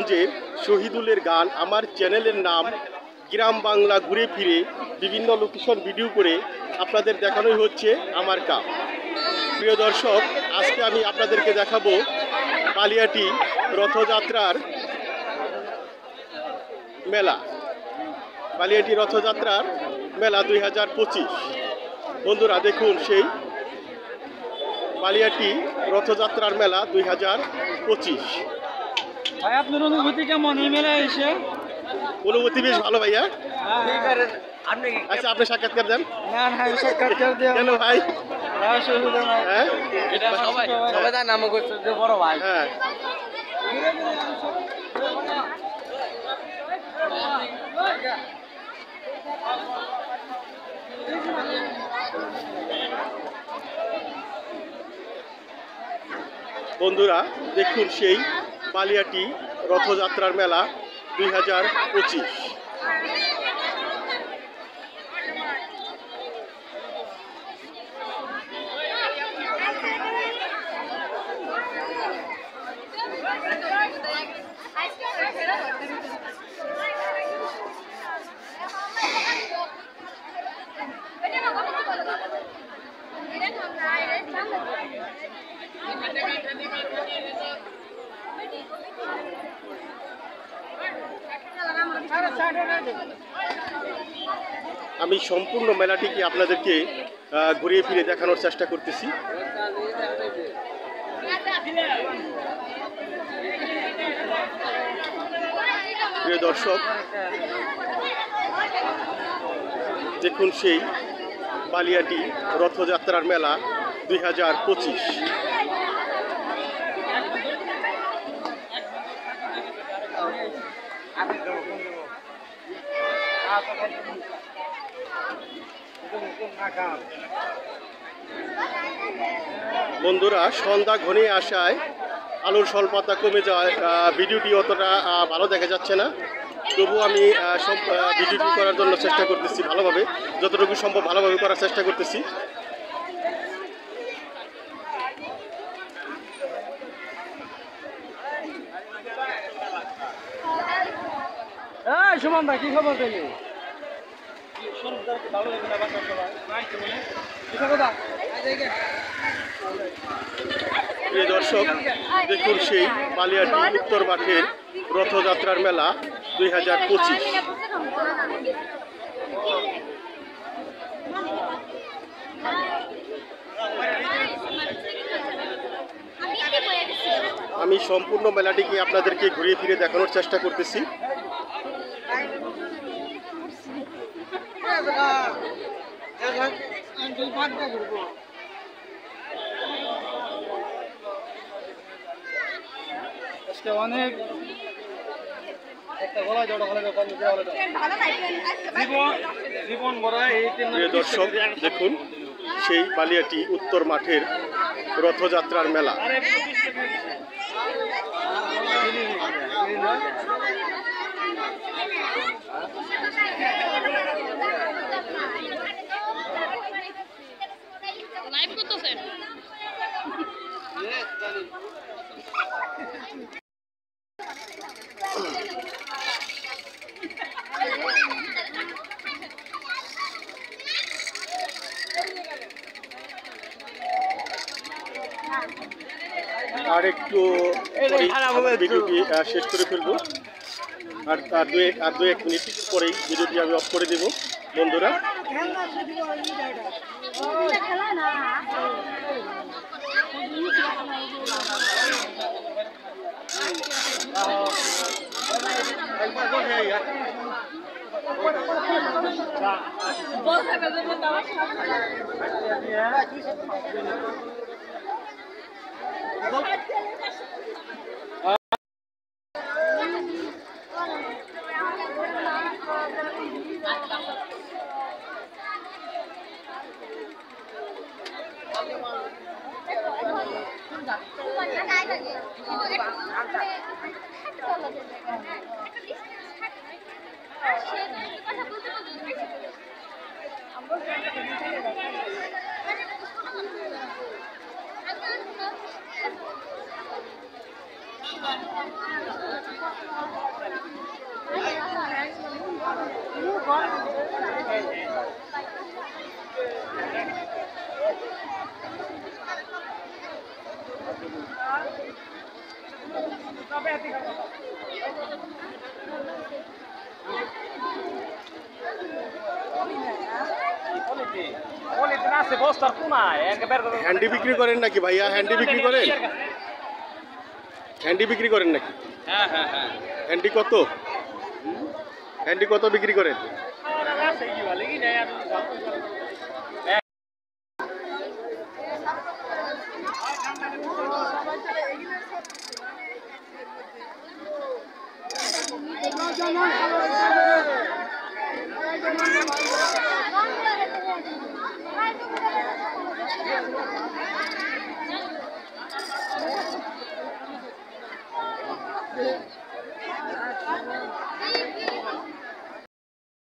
নারায়ণগঞ্জের শহীদুলের গান আমার চ্যানেলের নাম গ্রাম বাংলা ঘুরে ফিরে বিভিন্ন লোকেশন ভিডিও করে আপনাদের দেখানোই হচ্ছে আমার কাজ। প্রিয় দর্শক, আজকে আমি আপনাদেরকে দেখাবো কালিয়াটি রথযাত্রার মেলা। কালিয়াটি রথযাত্রার মেলা 2025। বন্ধুরা দেখুন সেই কালিয়াটি রথযাত্রার মেলা 2025। ভাই আপনার অনুভূতি কেমন এই মেলায় এসে? অনুভূতি বেশ ভালো ভাইয়া। আচ্ছা, আপনি সাক্ষাৎকার দেন। না না, সাক্ষাৎকার দেন কেন ভাই? হ্যাঁ, এটা সবাই সবাই তার নাম করছে যে বড় ভাই। হ্যাঁ, বন্ধুরা দেখুন সেই কালিয়াটি রথযাত্রার মেলা 2025। আমি সম্পূর্ণ মেলাটিকে আপনাদেরকে ঘুরিয়ে ফিরে দেখানোর চেষ্টা করতেছি। প্রিয় দর্শক, দেখুন সেই কালিয়াটি রথযাত্রার মেলা 2025। বন্ধুরা সন্ধ্যা ঘনিয়ে আসায় আলোর স্বল্পতা কমে যায়, ভিডিওটি অতটা ভালো দেখা যাচ্ছে না। তবু আমি সব ভিডিওটি করার জন্য চেষ্টা করতেছি, ভালোভাবে যতটুকু সম্ভব ভালোভাবে করার চেষ্টা করতেছি। সুমন ভাই কি খবর পেলি? প্রিয় দর্শক, দেখুন সেই কালিয়াটি উত্তর মাঠের রথযাত্রার মেলা 2025। আমি সম্পূর্ণ মেলাটিকে আপনাদেরকে ঘুরিয়ে ফিরে দেখানোর চেষ্টা করতেছি। অনেক প্রিয় দর্শক, দেখুন সেই কালিয়াটি উত্তর মাঠের রথযাত্রার মেলা। আর একটু ভিডিওটি শেষ করে ফেলবো। আর দু এক মিনিট পরেই ভিডিওটি আমি অফ করে দেব। বন্ধুরা হ্যান্ডি বিক্রি করেন নাকি ভাইয়া? হ্যান্ডি বিক্রি করেন? হ্যান্ডি বিক্রি করেন নাকি? হ্যাঁ হ্যাঁ হ্যাঁ হ্যান্ডি কত? হ্যান্ডি কত বিক্রি করেন?